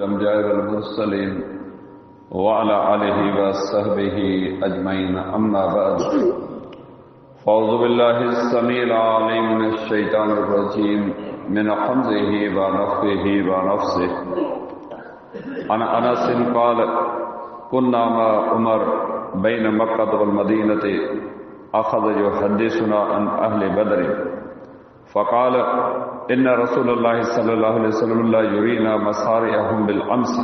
الأنبياء والمرسلين وعلى آله وصحبه أجمعين أما بعد فأعوذ بالله السميع العليم من الشيطان الرجيم من حمزه ونفخه ونفسه عن أنس قال كنا مع عمر بين مكة والمدينة أخذ يحدثنا عن أهل بدر فقال إن رسول الله صلى الله عليه وسلم لا يرينا مصارعهم بالأمس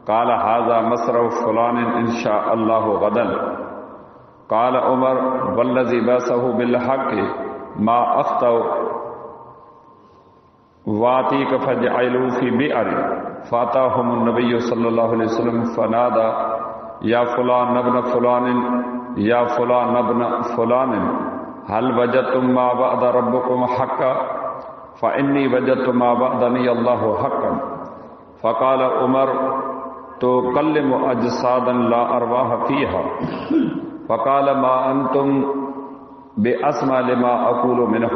قال هذا مصرع فلان إن شاء الله غدا قال عمر والذي باسه بالحق ما أخطأ واتيك فجعلوا في بئر فاتاهم النبي صلى الله عليه وسلم فنادى يا فلان ابن فلان يا فلان ابن فلان هل وجدتم ما بعد ربكم حقا فإني وجدت ما بعدني الله حقا فقال عمر تكلم أجسادا لا أرواح فيها فقال ما أنتم بأسمع لما أقول منه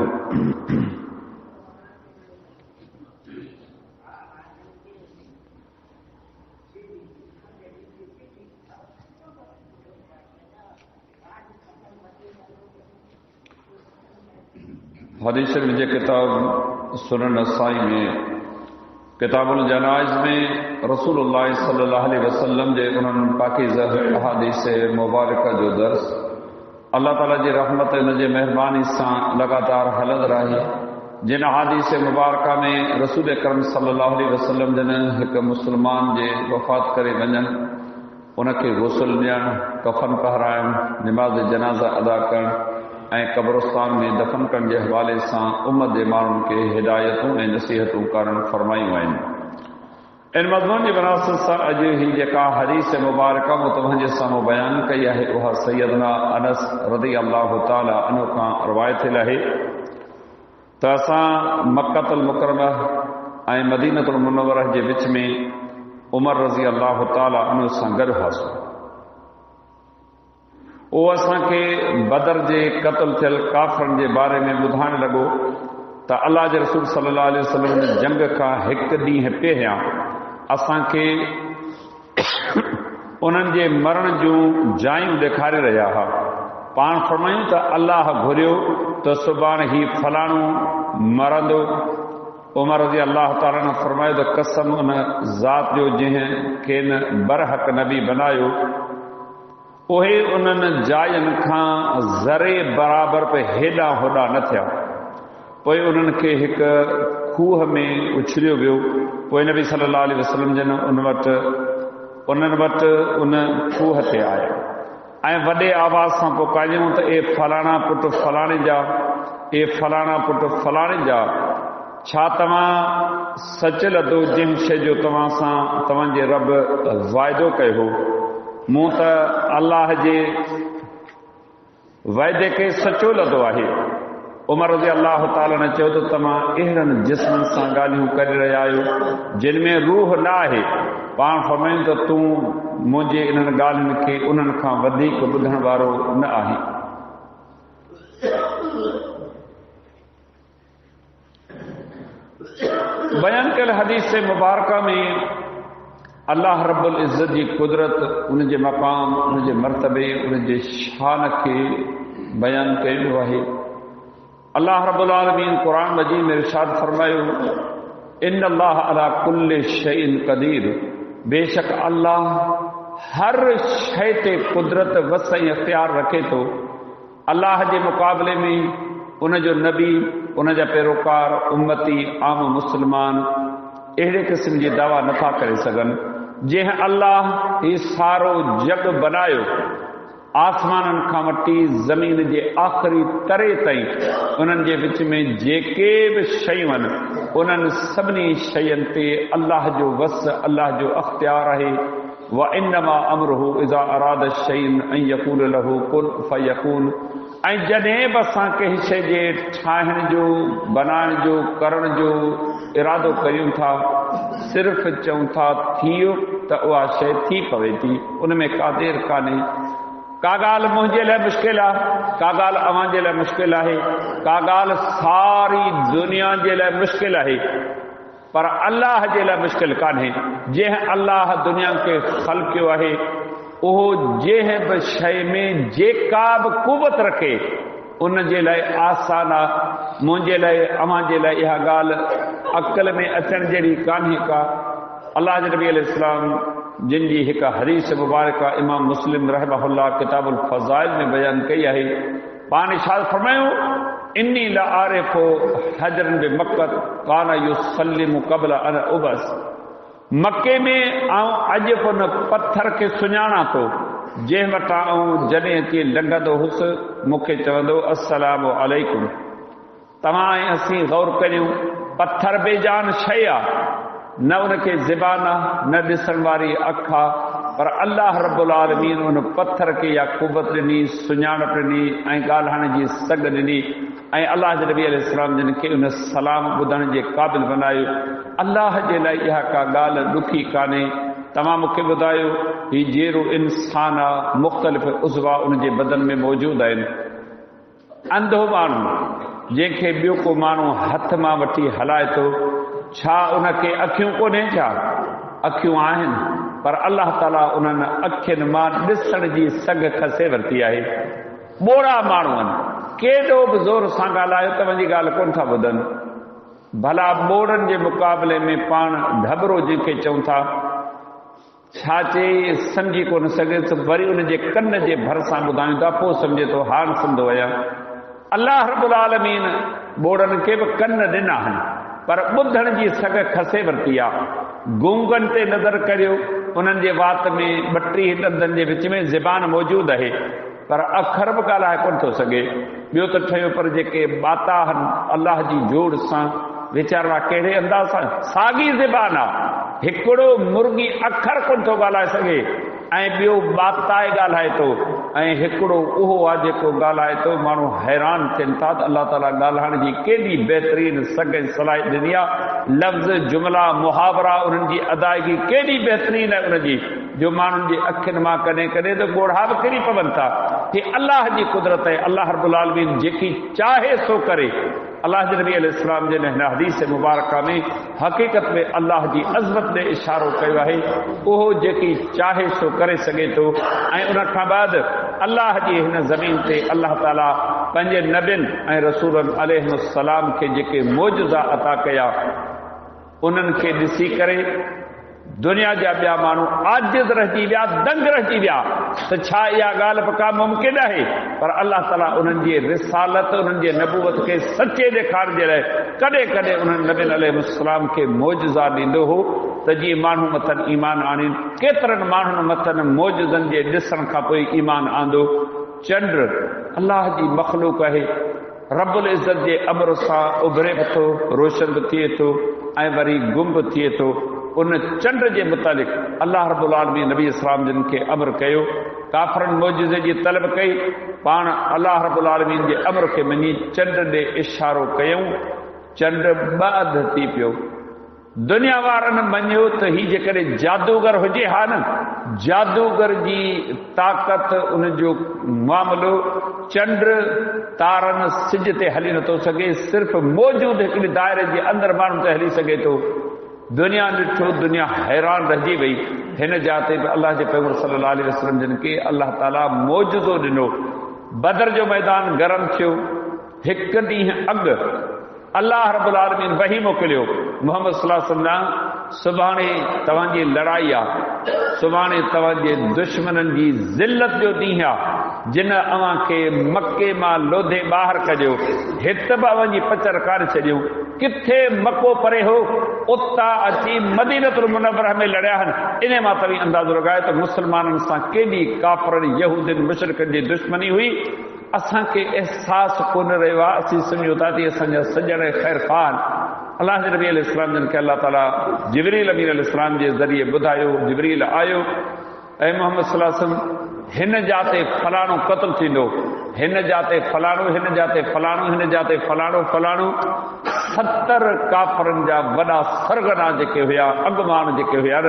हदीस मुझे किताब सुनन नसाई में किताबुल जनाइज में रसूलुल्लाह सल्लल्लाहु अलैहि वसल्लम जे उन्हनि पाकीज़ा अहादीस मुबारक जो दर्स अल्लाह ताला जी रहमत उन जे मेहरबानी सां लगातार हलंद रही जिन अहादीस मुबारक में रसूल अकरम सल्लल्लाहु अलैहि वसल्लम जन एक मुसलमान जे वफ़ात करे वञनि उनखे गुस्ल ॾियणु कफ़न पहिराइणु नमाज़ जनाज़ा अदा करणु ऐं कब्रस्तान में दफ़न करण जे हवाले सां उम्मत जे माण्हुनि खे हिदायतूं ऐं नसीहतूं करणु फरमायूं आहिनि। इन मज़मून जी मुनासिबत सां अॼु ही जेका हदीस मुबारक मूं तव्हांजे साम्हूं बयानु कई आहे उहा सैयदना अनस रज़ी अल्लाह ताला अन्हु खां रिवायत थियल आहे त असां मक्कतुल मुकरमा ऐं मदीनतुल मुनव्वरह जे विच में उमर रज़ी अल्लाह ताला अन्हु सां गॾु हुआसीं। उहो असांखे बदर जे क़त्ल थियल काफ़रनि जे बारे में ॿुधाइण लॻो त अल्लाह जे रसूल सल्लल्लाहु अलैहि वसल्लम जी जंग खां हिकु ॾींहुं पहिरियां असांखे उन्हनि जे मरण जूं जायूं ॾेखारे रहिया हुआ। पाण फरमायूं त अल्लाह घुरियो त सुभाणे ही फलाणो मरंदो। उमर रज़ी अल्लाह ताला ने फरमायो त कसम उन ज़ात जो जंहिंखे न बरहक नबी बनायो उहे उन्हनि जायुनि खां ज़रे बराबरि पे हेॾा होॾा न थिया। पोइ उन्हनि खे हिकु खूह में उछलियो वियो। पोइ नबी सल्लल्लाहु अलैहि वसल्लम जन उन्हनि वटि उन खूह ते आया ऐं वॾे आवाज़ सां पुकारियऊं त ए फलाणा पुट फलाणे जा ए फलाणा पुट फलाणे जा छा तव्हां सच लधो जंहिं शइ जो तव्हां सां तव्हांजे रब वाइदो कयो हो। मूं त अल्लाह जे वाइदे खे सचो लधो आहे। उमर रज़ी अल्लाह ताला ने चयो त तव्हां अहिड़नि जिस्मनि सां ॻाल्हियूं करे रहिया आहियो जिन में रूह न आहे। पाण फरमायूं त तूं मुंहिंजे इन्हनि ॻाल्हियुनि खे उन्हनि खां वधीक ॿुधण वारो न आहे। बयानु कयल हदीस मुबारक में अल्लाह रब्बुल इज़्ज़त जी कुदरत उन जे मक़ाम उन जे मर्तबे उन जे शान खे बयानु कयो आहे। अल्लाह रब्बुल आलमीन क़ुरान मजीद में इरशाद फरमायो इन अल्लाह अला कुल्लि शैइन क़दीर बेशक अल्लाह हर शइ ते कुदरत वस ऐं इख्तियार रखे थो। अल्लाह जे मुक़ाबले में उन जो नबी उन जा पैरोकार उम्मती आम मुस्लमान अहिड़े क़िस्म जी दावा नथा करे सघनि। जंहिं अल्लाह ही सारो जग बनायो आसमाननि खां वठी ज़मीन जे आख़िरी तरे ताईं उन्हनि जे विच में जेके बि शयूं आहिनि उन्हनि सभिनी शयुनि ते अल्लाह जो वस अल्लाह जो अख़्तियार आहे। व इन्नमा अमरुहु इज़ा अराद शैइन अन यक़ूल लहू कुन फयकून। ऐं जॾहिं बि असां कंहिं शइ जे ठाहिण जो बनाइण जो करण जो इरादो कयूं था सिर्फ़ चऊं था थियो त उहा शइ थी पवे थी। उन में का देरि कान्हे। का ॻाल्हि मुंहिंजे लाइ मुश्किल आहे का ॻाल्हि अव्हां जे लाइ मुश्किल आहे का ॻाल्हि सारी दुनिया जे लाइ मुश्किल आहे पर अल्लाह जे लाइ मुश्किल कान्हे। जंहिं अल्लाह दुनिया खे ख़ल्क़ कयो आहे उहो जंहिं बि शइ में जेका बि कुवत रखे उन जे लाइ आसान आहे। मुंहिंजे लाइ अव्हां जे लाइ इहा ॻाल्हि अक़ल में अचण जहिड़ी कान्हे का। अल्लाह जे नबी अलैहिस्सलाम जिन जी हिकु हदीस मुबारक इमाम मुस्लिम रहमहुल्लाह किताबुल फ़ज़ाइल में बयान कई आहे, पाण इरशाद फरमायो इन्नी ला आरिफु हजरन बि मक्कत कान युसल्लिमु क़ब्ल अन उबस। मके में आऊं अॼु उन पत्थर खे सुञाणा थो जंहिं वटां आऊं जॾहिं अची लंघंदो हुउसि मूंखे चवंदो अस्सलामु अलैकुम। तव्हां ऐं असीं गौर करियूं, पत्थर बेजान शइ आहे, न उनखे ज़बान आहे, न ॾिसण वारी अखि आहे, पर अल्लाह रब्बुल आलमीन उन पत्थर खे या कुवत ॾिनी, सुञाणप ॾिनी ऐं ॻाल्हाइण जी सघ ॾिनी ऐं अल्लाह जे नबी अलैहिस्सलाम जिन खे उन सलाम ॿुधण जे क़ाबिल बनायो। अल्लाह जे लाइ इहा का ॻाल्हि ॾुखी कान्हे। तव्हां मूंखे ॿुधायो ही जहिड़ो इंसान आहे, मुख़्तलिफ़ उज़वा उन जे बदन में मौजूदु आहिनि। अंधो माण्हू जंहिंखे ॿियो को माण्हू हथ मां वठी हलाए थो, छा उनखे अखियूं कोन्हे? छा अखियूं आहिनि, पर अल्लाह ताला उन्हनि अखियुनि मां ॾिसण जी सघ खसे वरिती आहे। ॿोड़ा माण्हू आहिनि, केॾो बि ज़ोर सां ॻाल्हायो तव्हांजी ॻाल्हि कोन था ॿुधनि। भला ॿोड़नि जे मुक़ाबले में पाण ढबरो जंहिंखे चऊं था, छा चई सम्झी कोन सघे थो, वरी उनजे कन जे भरिसां ॿुधायूं था, पोइ सम्झे थो हाणे सम्झो आहियां। अल्लाह रब्बुल आलमीन ॿोड़नि खे बि कन ॾिना आहिनि, पर ॿुधण जी सघ खसे वरिती आहे। गूंगनि ते नज़र करियो, उन्हनि जे वात में 32 ॾंदनि जे विच में ज़बान मौजूदु आहे, पर अखर बि ॻाल्हाए कोन थो सघे। ॿियो त ठहियो, पर जेके बाता आहिनि अल्लाह जी जोड़ सां वीचारा कहिड़े अंदाज़ सां, साॻी ज़बान आहे। हिकिड़ो मुर्गी अखर कोन थो ॻाल्हाए सघे ऐं ॿियो बाताए ॻाल्हाए थो, ऐं हिकिड़ो उहो आहे जेको ॻाल्हाए थो। माण्हू हैरान थियनि था त अल्लाह ताला ॻाल्हाइण जी केॾी बहितरीन सघ सलाह ॾिनी आहे। लफ़्ज़, जुमिला, मुहावरा, उन्हनि जी अदायगी केॾी बहितरीन आहे उनजी, जो माण्हुनि जी अखियुनि मां कॾहिं कॾहिं त ॻोढ़ा बि किरी पवनि था। ही अल्लाह जी कुदरत आहे। अल्लाह रब्बुल आलमीन जेकी चाहे सो करे। अल्लाह जे नबी अलैहिस्सलाम जे हिन हदीस मुबारक में हक़ीक़त में अल्लाह जी अज़मत ॾे इशारो कयो आहे। उहो जेकी चाहे सो करे सघे थो। ऐं उन खां बाद अल्लाह जी हिन ज़मीन ते अल्लाह ताला पंहिंजे नबियुनि ऐं रसूलनि अलैहिस्सलाम खे जेके मौजज़ा अता कया, उन्हनि खे ॾिसी करे दुनिया जा ॿिया माण्हू आजिज़ रहिजी विया, दंग रहिजी विया त छा इहा ॻाल्हि पका मुमकिन आहे? पर अल्लाह ताला उन्हनि जी रिसालत, उन्हनि जे नबूवत खे सचे ॾेखारण जे लाइ कॾहिं कॾहिं उन्हनि नबियुनि अलैहिस्सलाम खे मौजज़ा ॾींदो हो त जीअं माण्हू मथनि ईमान आणीनि। केतिरनि माण्हुनि मथनि मौजज़नि जे ॾिसण खां पोइ ईमान आंदो। चंड अल्लाह जी मख़लूक आहे, रब्बुल इज़्ज़त जे अमर सां उभरे बि थो, रोशन बि थिए थो ऐं वरी गुम बि थिए थो। उन चंड जे मुतालिक़ अल्लाह रब्बुल आलमीन नबी इस्लाम जिन खे अमर कयो, काफ़रनि मौजज़े जी तलब कई, पाण अल्लाह रब्बुल आलमीन जे अमर खे मञी चंड ॾे इशारो कयूं। चंड ॿ अध थी पियो। दुनिया वारनि मञियो त ही जेकॾहिं जादूगर हुजे, हा न, जादूगर जी ताक़त, उनजो मामिलो, चंड तारनि सिज ते हली नथो सघे, सिर्फ़ मौजूदु हिकिड़े दायरे जे अंदरि माण्हू ते हली सघे थो। दुनिया ॾिठो, दुनिया हैरान रहिजी वई। हिन जाते बि अल्लाह जे पैगंबर सल्लल्लाहु अलैहि वसल्लम जिन खे अल्लाह ताला मौजज़ो ॾिनो। बदर जो मैदान गरम थियो। हिकु ॾींहुं अॻु अल्लाह रब्बुल आलमीन वही मोकिलियो, मुहम्मद सल्लल्लाहु अलैहि वसल्लम सुभाणे तव्हांजी लड़ाई आहे, सुभाणे तव्हांजे दुश्मननि जी ज़िल्लत जो ॾींहुं आहे, जिन अव्हां खे मके मां लोधे ॿाहिरि कढियो, हिते बि अव्हांजी पचर काढ़े छॾियूं। किथे मको परे हो, उतां अची मदीनतुल मुनव्वरह में लड़िया आहिनि। इन मां तव्हां अंदाज़ो लॻायो त मुस्लमाननि सां केॾी काफ़रनि, यहूदियुनि, मुशरिकनि जी दुश्मनी हुई। असांखे अहसासु कोन रहियो आहे। असीं सम्झूं था त असांजा सजण ख़ैर ख़ान। अल्लाह जे नबी अलैहिस्सलाम जिन खे अल्लाह ताला जिब्रील अमीन अलैहिस्सलाम जे ज़रिए ॿुधायो, जिब्रील आयो, ऐं मोहम्मद सल्लल्लाहु अलैहि वसल्लम हिन जाते फलाणो क़त्ल थींदो, हिन जाते फलाणो, हिन जाते फलाणो, हिन जाते फलाणो फलाणो। 70 काफ़रनि जा वॾा सरगना जेके हुया, अॻुवान जेके हुया,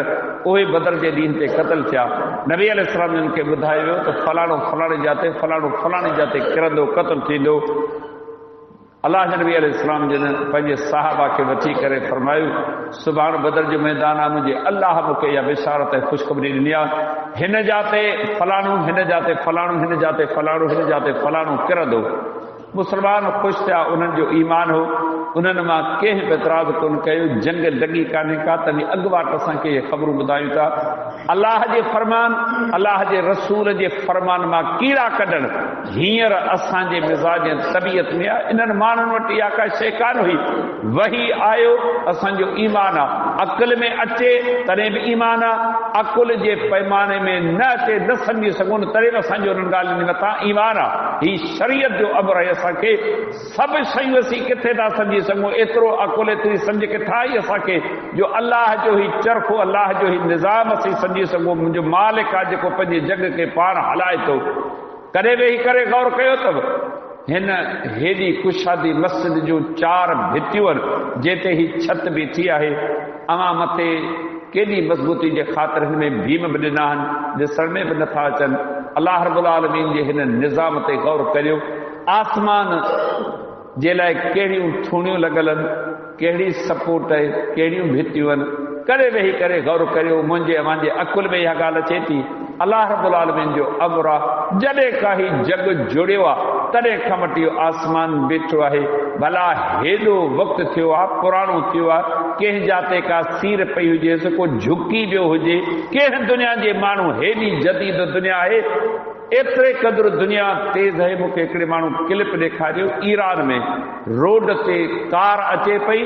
उहे बदर जे ॾींहं ते क़त्ल थिया। नबी अलैहिस्सलाम जिन खे ॿुधायो वियो त फलाणो फलाणे जाते, फलाणो फलाणे जाते किरंदो, क़त्ल थींदो। अल्लाह नबी अलैहिस्सलाम जिन पंहिंजे साहबा खे वठी करे फरमायो सुभाणे बदर जो मैदान आहे मुंहिंजे अल्लाह मूंखे इहा बिशारत ऐं ख़ुशख़बरी ॾिनी आहे हिन जाते फलाणो हिन जाते फलाणो हिन जाते फलाणो हिन जाते फलाणो किरंदो। मुस्लमान ख़ुशि थिया उन्हनि जो ईमान हो उन्हनि मां कंहिं बि एतिराज़ कोन कयो जंग लॻी कान्हे का तॾहिं अॻुवाट असांखे इहे ख़बरूं ॿुधायूं था अलाह जे फरमान अलाह जे रसूल जे फरमान मां कीड़ा कढणु हींअर असांजे मिज़ाज ऐं तबियत में आहे। इन्हनि माण्हुनि वटि इहा का शइ कान हुई वही आयो असांजो ईमान आहे अकुल में अचे तॾहिं बि ईमान आहे अकुल जे पैमाने में न अचे न सम्झी सघूं तॾहिं बि असांजो उन्हनि ॻाल्हियुनि मथां ईमान आहे। हीउ शरीयत जो अमर आहे असांखे सभु शयूं असीं किथे था सम्झी सघूं एतिरो अकुल एतिरी सम्झ किथां आई असांखे जो अलाह जो ई चरखो अलाह जो ई निज़ाम असीं सम्झी सघूं मुंहिंजो मालिक आहे जेको पंहिंजे जग खे पाण हलाए थो। कॾहिं वेही करे गौर कयो अथव हिन हेॾी कुशादी मस्जिद जूं 4 भितियूं आहिनि जिते ही छत बीठी आहे अवां मथे केॾी मज़बूती जे ख़ातिर हिन में भीम बि ॾिना आहिनि ॾिसण में बि नथा अचनि। अलाह रब्बुल आलमीन जे हिन निज़ाम ते गौर करियो आसमान जे लाइ कहिड़ियूं थूणियूं लॻल आहिनि कहिड़ी सपोर्ट आहे कहिड़ियूं भितियूं आहिनि करे वेही करे गौर करियो मुंहिंजे अव्हांजे अकुल में इहा ॻाल्हि अचे थी। अलाह रब्बुल आलमीन जो अमर आहे जॾहिं का ही जग जुड़ियो आहे तॾहिं खां वठी आसमान बीठो आहे भला हेॾो वक़्तु थियो आहे पुराणो थियो आहे कंहिं जाते का सीर पई हुजेसि को झुकी वियो हुजे कंहिं दुनिया जे माण्हू हेॾी जदीद दुनिया आहे एतिरे क़दुरु दुनिया तेज़ आहे। मूंखे हिकिड़े माण्हू क्लिप ॾेखारियो ईरान में रोड ते कार अचे पई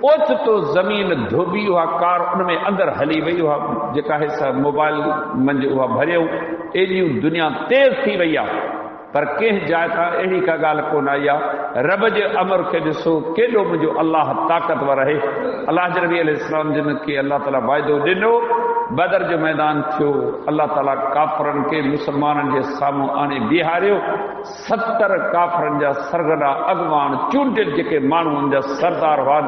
ओचितो ज़मीन धोबी उहा कार उन में अंदरि हली वई उहा जेका हिसा मोबाइल मंझि उहा भरियऊं एॾियूं दुनिया तेज़ थी वई आहे पर कंहिं जाइ तां अहिड़ी का ॻाल्हि कोन आई आहे। रब जे अमर खे ॾिसो केॾो मुंहिंजो अलाह ताक़तवर आहे। अलाह जे नबी अलैहिस्सलाम जिन खे अलाह ताला वाइदो ॾिनो बदर जो मैदान थियो अलाह ताला काफ़रनि खे मुसलमाननि जे साम्हूं आणे बीहारियो 70 काफ़रनि जा सरगना अॻवान चूंडियल जेके माण्हू हुन जा सरदार हुआ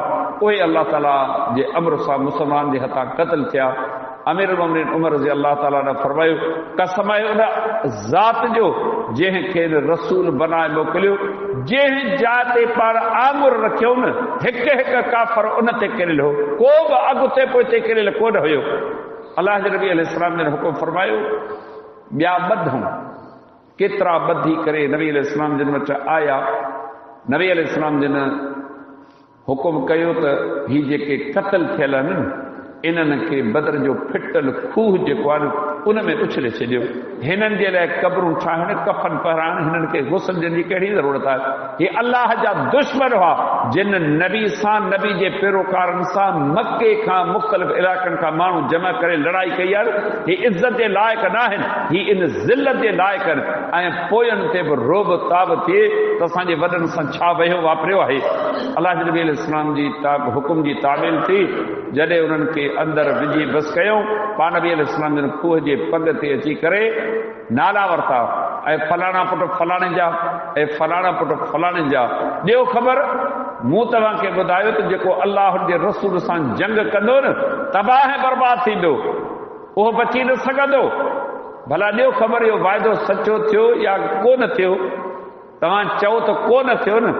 उहे अलाह ताला जे अमर सां मुसलमान जे हथां क़तल थिया। अमीर मोमिनीन उमर रज़ी अल्लाह ताला ने फरमायो कसम आहे उन ज़ात जो जंहिंखे रसूल बनाए मोकिलियो जंहिं जाइ ते पाण आङुर रखियो न हिकु हिकु काफ़र उन ते किरियल हो को बि अॻिते पोइते किरियल कोन हुयो। अलाह जे नबी अलैहिस्सलाम ने हुकुम फरमायो ॿिया ॿधूं केतिरा ॿधी करे नबी अलैहिस्सलाम जिन वटि आया नबी अलैहिस्सलाम जिन हुकुम कयो त ही जेके क़तल थियल आहिनि इन्हनि खे बदर जो फिटल खूह जेको आहे उन में उछले छॾियो हिननि जे लाइ क़बरूं ठाहिण कफन पहिराइण हिननि खे गुस्ल जी कहिड़ी ज़रूरत आहे। हे अलाह जा दुश्मन हुआ जिन नबी सां नबी जे पैरोकारनि सां मके खां मुख़्तलिफ़ इलाइक़नि खां माण्हू जमा करे लड़ाई कई आहे। ही इज़त जे लाइक़ न आहिनि ही इन ज़िलत जे लाइक़ आहिनि ऐं पोयनि ते बि रोब ताब थिए त असांजे वॾनि सां छा वहियो वापरियो आहे। अलाह जे नबी अलैहिस्सलाम जी हुकुम जी तामील थी जॾहिं उन्हनि खे अंदरि विझी बस कयूं पाण नबी अलैहिस्सलाम जिन खूह जे पग ते अची करे नाला वरिता ऐं फलाणा पुट फलाणे जा ऐं फलाणा पुट फलाणे जा ॾियो ख़बर मूं तव्हांखे ॿुधायो त जेको अलाह जे रसूल सां जंग कंदो न तबाह ऐं बर्बाद थींदो उहो बची न सघंदो। भला ॾियो ख़बर इहो वाइदो सचो थियो या कोन थियो तव्हां चओ त कोन थियो न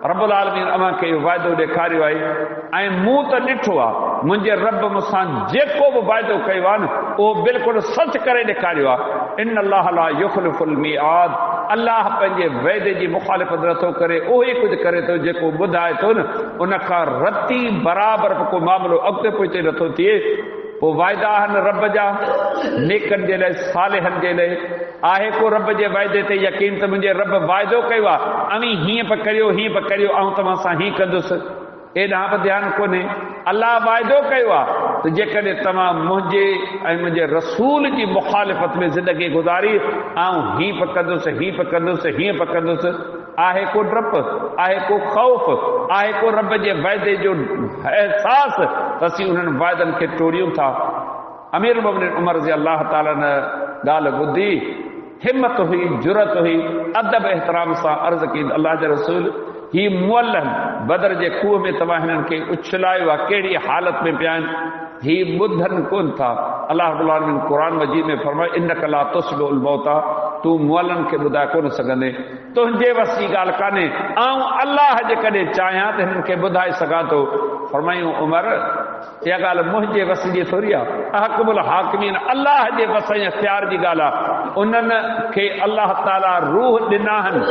रब्बुल आलमीन अव्हां खे इहो वाइदो ॾेखारियो आहे ऐं मूं त ॾिठो आहे मुंहिंजे रब मूंसां जेको बि वाइदो कयो आहे न उहो बिल्कुलु सच करे ॾेखारियो आहे। इन अल्लाह ला युखलिफुल मिआद अलाह पंहिंजे वाइदे जी मुखालिफ़त नथो करे उहो ई कुझु करे थो जेको ॿुधाए थो न उन खां रती बराबरि को मामिलो अॻिते पोइते नथो थिए। पोइ वाइदा आहिनि रब जा नेकनि जे लाइ सालिहनि जे लाइ आहे को रब जे वाइदे ते यकीन त मुंहिंजे रब वाइदो कयो आहे अवी हीअं पिया करियो हीअं पिया करियो ऐं तव्हां सां हीअं कंदुसि एॾां बि ध्यानु कोन्हे। अलाह वाइदो कयो आहे त जेकॾहिं तव्हां मुंहिंजे ऐं मुंहिंजे रसूल जी मुखालिफ़त में ज़िंदगी गुज़ारी ऐं हीअं पिया कंदुसि हीअं पिया कंदुसि हीअं पिया कंदुसि आहे को डपु आहे को ख़ौफ़ आहे को रब जे वाइदे जो अहसास त असीं उन्हनि वाइदनि खे टोड़ियूं था। अमीर मोमिनीन उमर रज़ी अल्लाह ताला ने ॻाल्हि ॿुधी हिमत हुई जुरत हुई अदब एहतराम सां अर्ज़ कई अल्लाह जे रसूल ही मुअल्लन बदर जे खूह में तव्हां हिननि खे उछलायो आहे कहिड़ी हालत में पिया आहिनि ही ॿुधनि कोन था। अल्लाह रब्बुल आलमीन क़ुरान मजीद में फरमाए इन्नका ला तुस्मिउल मौता तू मुअलन खे ॿुधाए कोन सघंदे, तुंहिंजे वसी ॻाल्हि कान्हे, आऊं अलाह जेकॾहिं चाहियां त हिननि खे ॿुधाए सघां थो। फरमायूं उमर इहा ॻाल्हि मुंहिंजे वस जी थोरी आहे, अहकमुल हाकिमीन अलाह जे वस ऐं इख्तियार जी ॻाल्हि आहे। उन्हनि खे अलाह ताला रूह ॾिना आहिनि,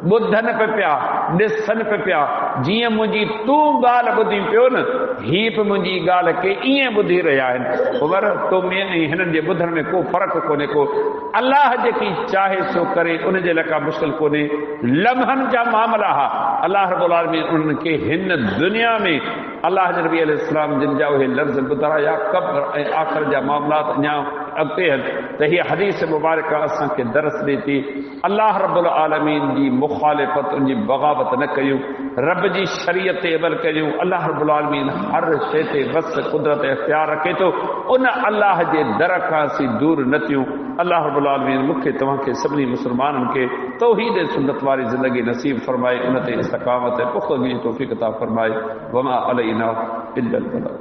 ॿुधनि पे पिया, ॾिसनि पे पिया, जीअं मुंहिंजी तूं ॻाल्हि ॿुधी पियो न, हीअ बि मुंहिंजी ॻाल्हि खे ईअं ॿुधी रहिया आहिनि। उमर तो में ऐं हिननि जे ॿुधण में को फ़र्क़ु कोन्हे को, अलाह जेकी चाहे सो करे, उनजे लाइ का मुश्किल कोन्हे। लम्हनि जा मामला हा, अलाह रब्बुल आलमीन उन्हनि खे हिन दुनिया में अलाह जे नबी अलैहिस्सलाम जिन जा उहे लफ़्ज़ ॿुधाया, क़ब्र ऐं आख़िर जा मामलात अञा अॻिते आहिनि, त हीअ हदीस मुबारक असांखे दर्स ॾिए थी अलाह रब्बुल आलमीन जी मुखालिफ़त, उनजी बग़ावत न कयूं, रब जी शरीयत ते अमल कयूं। अलाह रब्बुल आलमीन हर शइ ते वस कुदरत इख्तियार रखे थो, उन अलाह जे दर खां असीं दूर न थियूं। अलाह रब्बुल आलमीन मूंखे तव्हांखे सभिनी मुस्लमाननि खे तौहीद सुन्नत वारी ज़िंदगी नसीब फरमाए, उन ते इस्तक़ामत ऐं पुख़्तगी जी तौफ़ीक़ अता फरमाए। वमा अलैना इल्लल बलाग।